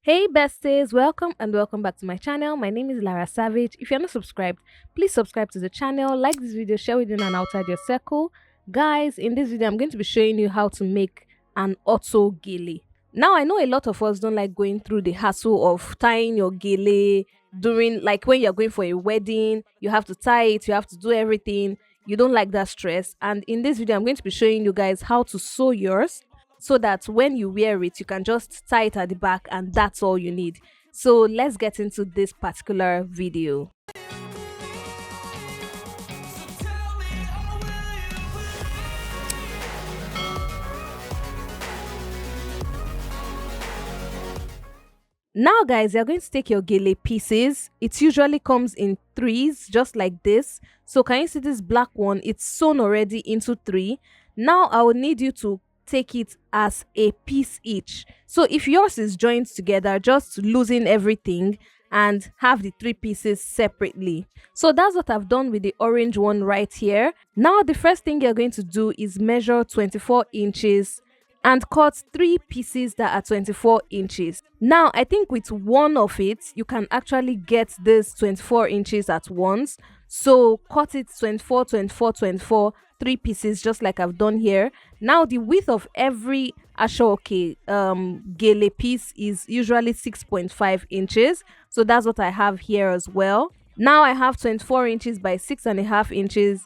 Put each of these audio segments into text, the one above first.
Hey besties, welcome and welcome back to my channel. My name is Lara Savage. If you're not subscribed, please subscribe to the channel, like this video, share within and outside your circle. Guys, in this video I'm going to be showing you how to make an auto gele. Now I know a lot of us don't like going through the hassle of tying your gele during, like, when you're going for a wedding, you have to tie it, you have to do everything. You don't like that stress, and in this video I'm going to be showing you guys how to sew yours so that when you wear it you can just tie it at the back and that's all you need. So let's get into this particular video. Now guys, you're going to take your gele pieces. It usually comes in threes, just like this. So can you see this black one? It's sewn already into three. Now I will need you to take it as a piece each. So if yours is joined together, just loosen everything and have the three pieces separately. So that's what I've done with the orange one right here. Now the first thing you're going to do is measure 24 inches and cut three pieces that are 24 inches. Now I think with one of it you can actually get this 24 inches at once. So cut it 24, 24, 24, three pieces, just like I've done here. Now the width of every XOXO gele piece is usually 6.5 inches. So that's what I have here as well. Now I have 24 inches by 6.5 inches,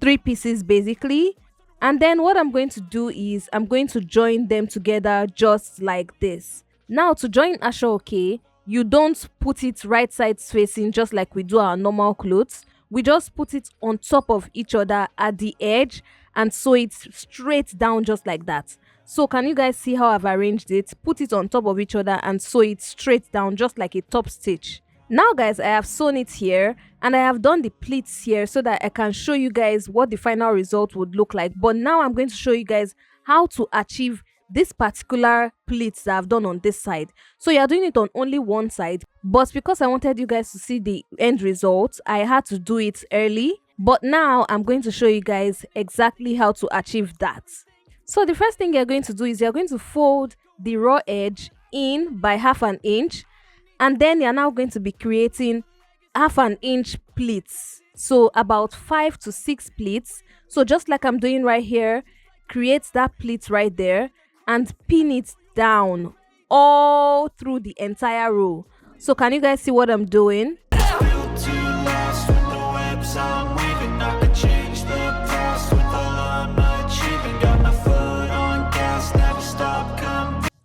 three pieces basically. And then what I'm going to do is I'm going to join them together just like this. Now to join XOXO, you don't put it right sides facing just like we do our normal clothes. We just put it on top of each other at the edge and sew it straight down just like that. So can you guys see how I've arranged it? Put it on top of each other and sew it straight down just like a top stitch. Now guys, I have sewn it here and I have done the pleats here so that I can show you guys what the final result would look like. But now I'm going to show you guys how to achieve this particular pleats that I've done on this side. So you're doing it on only one side, but because I wanted you guys to see the end result, I had to do it early. But now I'm going to show you guys exactly how to achieve that. So the first thing you're going to do is you're going to fold the raw edge in by 1/2 inch. And then you're now going to be creating 1/2 inch pleats. So about 5 to 6 pleats. So just like I'm doing right here, create that pleat right there and pin it down all through the entire row. So can you guys see what I'm doing?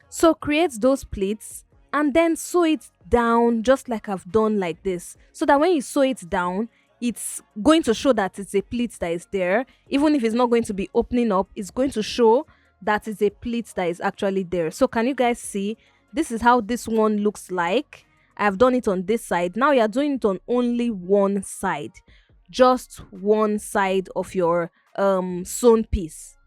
So create those pleats and then sew it down just like I've done like this, so that when you sew it down it's going to show that it's a pleat that is there. Even if it's not going to be opening up, it's going to show that it's a pleat that is actually there. So can you guys see? This is how this one looks like. I've done it on this side. Now you're doing it on only one side, just one side of your sewn piece.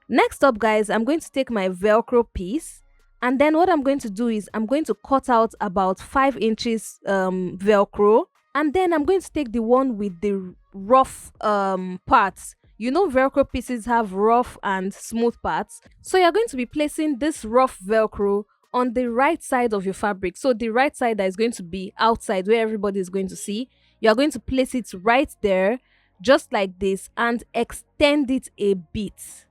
Next up guys, I'm going to take my velcro piece. And then what I'm going to do is I'm going to cut out about 5 inches velcro. And then I'm going to take the one with the rough parts. You know, velcro pieces have rough and smooth parts. So you're going to be placing this rough velcro on the right side of your fabric. So the right side that is going to be outside where everybody is going to see. You're going to place it right there just like this and extend it a bit.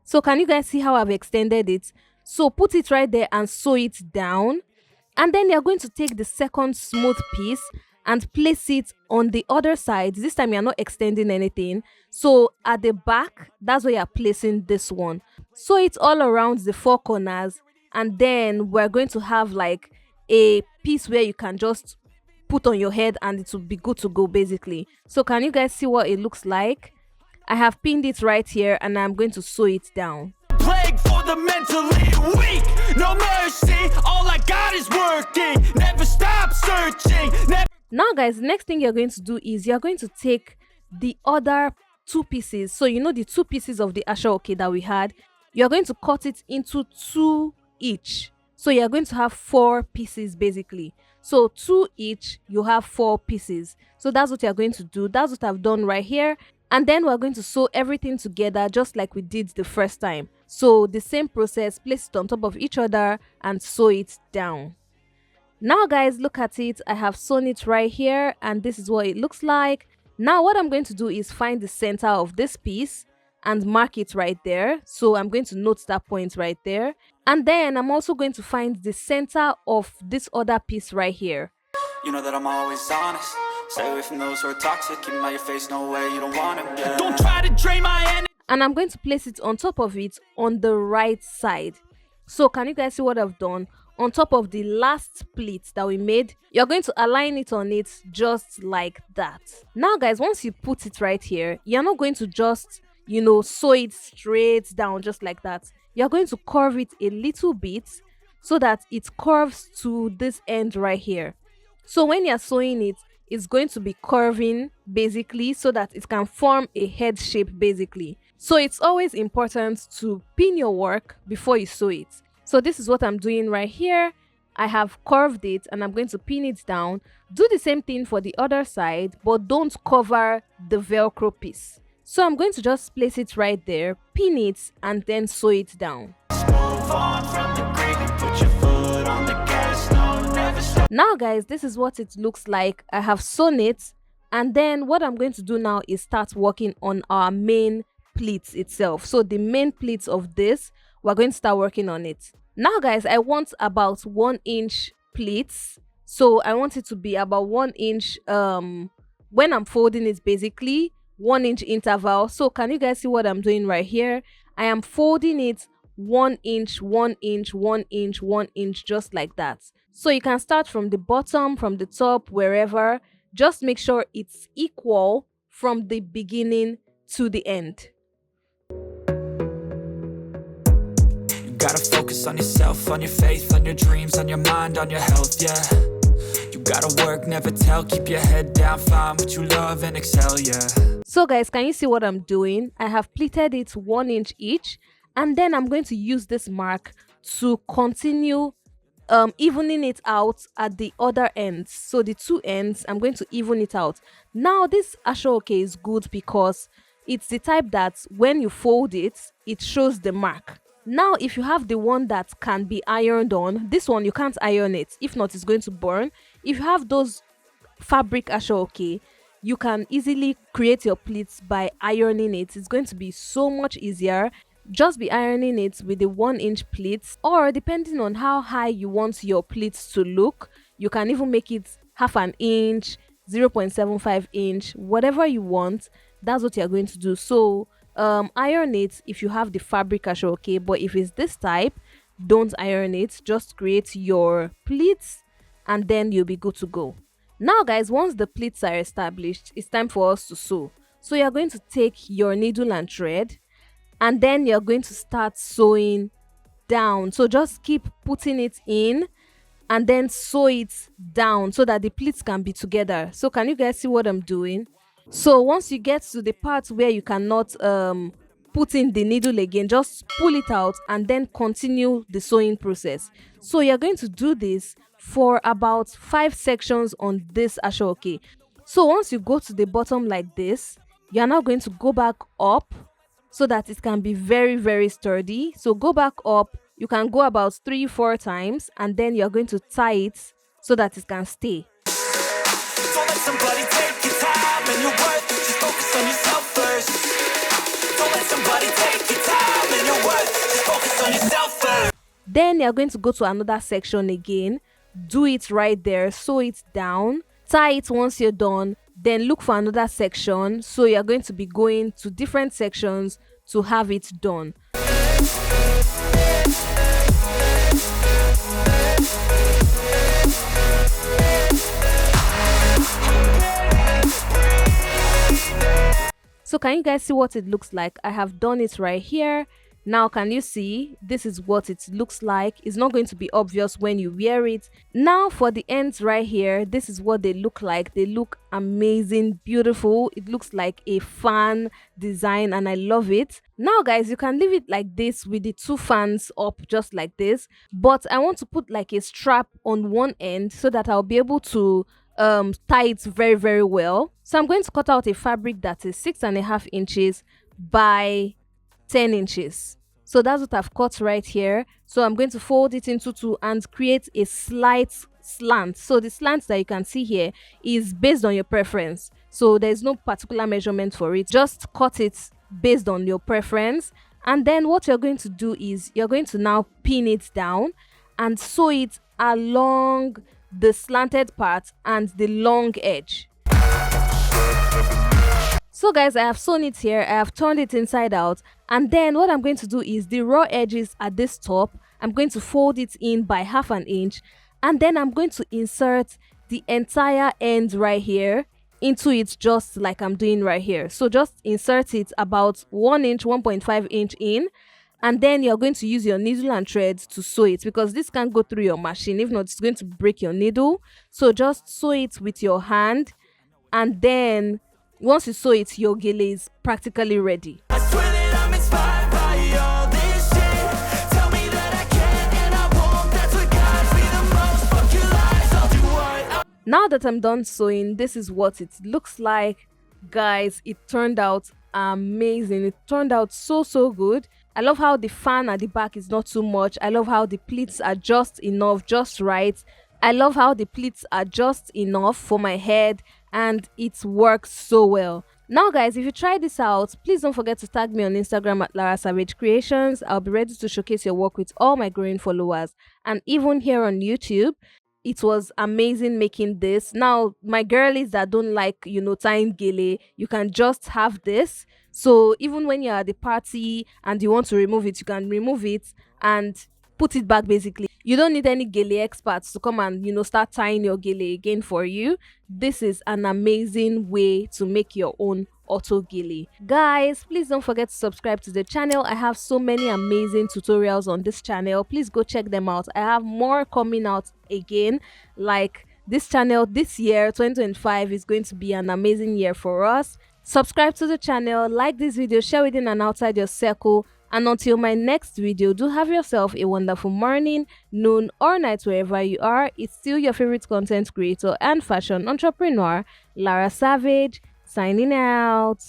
So can you guys see how I've extended it? So put it right there and sew it down. And then you're going to take the second smooth piece and place it on the other side. This time you're not extending anything. So at the back, that's where you're placing this one. Sew it all around the four corners. And then we're going to have like a piece where you can just put on your head and it will be good to go basically. So can you guys see what it looks like? I have pinned it right here and I'm going to sew it down. Plague for the mentally weak, no mercy, all I got is working, never stop searching, Now guys, the next thing you're going to do is you're going to take the other two pieces. So you know the two pieces of the XOXO that we had, you're going to cut it into 2 each. So you're going to have 4 pieces basically. So 2 each, you have 4 pieces. So that's what you're going to do. That's what I've done right here. And then we're going to sew everything together just like we did the first time. So the same process, place it on top of each other and sew it down. Now guys, look at it. I have sewn it right here and this is what it looks like. Now what I'm going to do is find the center of this piece and mark it right there. So I'm going to note that point right there. And then I'm also going to find the center of this other piece right here. You know that I'm always honest. Stay away from those who are toxic. Keep them out your face, no way, you don't want them. Yeah. Don't try to drain my energy. And I'm going to place it on top of it on the right side. So can you guys see what I've done? On top of the last pleat that we made, you're going to align it on it just like that. Now guys, once you put it right here, you're not going to just, sew it straight down just like that. You're going to curve it a little bit so that it curves to this end right here. So when you're sewing it, it's going to be curving basically so that it can form a head shape basically. So it's always important to pin your work before you sew it. So this is what I'm doing right here. I have curved it and I'm going to pin it down. Do the same thing for the other side, but don't cover the velcro piece. So I'm going to just place it right there, pin it, and then sew it down. Now guys, this is what it looks like. I have sewn it, and then what I'm going to do now is start working on our main pleats itself. So the main pleats of this, we're going to start working on it. Now guys, I want about 1 inch pleats. So I want it to be about 1 inch when I'm folding it, basically 1 inch interval. So can you guys see what I'm doing right here? I am folding it 1 inch, 1 inch, 1 inch, 1 inch, just like that. So you can start from the bottom, from the top, wherever. Just make sure it's equal from the beginning to the end. Gotta focus on yourself, on your faith, on your dreams, on your mind, on your health, yeah. You gotta work, never tell, keep your head down, find what you love and excel, yeah. So guys, can you see what I'm doing? I have pleated it 1 inch each, and then I'm going to use this mark to continue evening it out at the other ends. So the two ends, I'm going to even it out. Now this XOXO is good because it's the type that when you fold it, it shows the mark. Now if you have the one that can be ironed on, this one you can't iron it, if not it's going to burn. If you have those fabric XOXO, you can easily create your pleats by ironing it. It's going to be so much easier. Just be ironing it with the 1 inch pleats, or depending on how high you want your pleats to look, you can even make it half an inch, 0.75 inch, whatever you want. That's what you're going to do. So iron it if you have the fabric XOXO, but if it's this type, don't iron it. Just create your pleats and then you'll be good to go. Now guys, once the pleats are established, it's time for us to sew. So you're going to take your needle and thread, and then you're going to start sewing down. So just keep putting it in and then sew it down so that the pleats can be together. So can you guys see what I'm doing? So once you get to the part where you cannot put in the needle again, just pull it out and then continue the sewing process. So you're going to do this for about 5 sections on this XOXO. So once you go to the bottom like this, you're now going to go back up so that it can be very, very sturdy. So go back up. You can go about 3-4 times, and then you're going to tie it so that it can stay. Don't let somebody take your time and your worth. Just focus on yourself first. Don't let somebody take your time and your worth. Just focus on yourself first. Then you're going to go to another section again. Do it right there. Sew it down. Tie it once you're done. Then look for another section. So you're going to be going to different sections to have it done. So can you guys see what it looks like? I have done it right here. Now can you see? This is what it looks like. It's not going to be obvious when you wear it. Now for the ends right here, this is what they look like. They look amazing, beautiful. It looks like a fan design and I love it. Now guys, you can leave it like this with the 2 fans up just like this, but I want to put like a strap on one end so that I'll be able to tie it very, very well. So I'm going to cut out a fabric that is 6.5 inches by 10 inches. So that's what I've cut right here. So I'm going to fold it into two and create a slight slant. So the slant that you can see here is based on your preference. So there's no particular measurement for it. Just cut it based on your preference. And then what you're going to do is you're going to now pin it down and sew it along the slanted part and the long edge. So guys, I have sewn it here, I have turned it inside out, and then what I'm going to do is the raw edges at this top, I'm going to fold it in by 1/2 inch, and then I'm going to insert the entire end right here into it, just like I'm doing right here. So just insert it about 1 inch, 1.5 inch in, and then you're going to use your needle and thread to sew it, because this can't go through your machine. If not, it's going to break your needle. So just sew it with your hand, and then once you sew it, your gele is practically ready. I swear that I'm inspired by all this shit. Tell me that I can and I won't. That's what guides me the most. Fuck your lies, I'll do what Now that I'm done sewing, this is what it looks like. Guys, it turned out amazing. It turned out so good. I love how the fan at the back is not too much. I love how the pleats are just enough, just right. I love how the pleats are just enough for my head, and it works so well. Now guys, if you try this out, please don't forget to tag me on Instagram at Lara Savage Creations. I'll be ready to showcase your work with all my growing followers, and even here on YouTube. It was amazing making this. Now my girlies that don't like, tying gele, you can just have this. So even when you're at the party and you want to remove it, you can remove it and put it back. Basically, you don't need any gele experts to come and start tying your gele again for you. This is an amazing way to make your own auto gele. Guys, please don't forget to subscribe to the channel. I have so many amazing tutorials on this channel. Please go check them out. I have more coming out again. Like, this channel this year 2025 is going to be an amazing year for us. Subscribe to the channel, like this video, share within and outside your circle, and until my next video, do have yourself a wonderful morning, noon, or night wherever you are. It's still your favorite content creator and fashion entrepreneur, Lara Savage, signing out.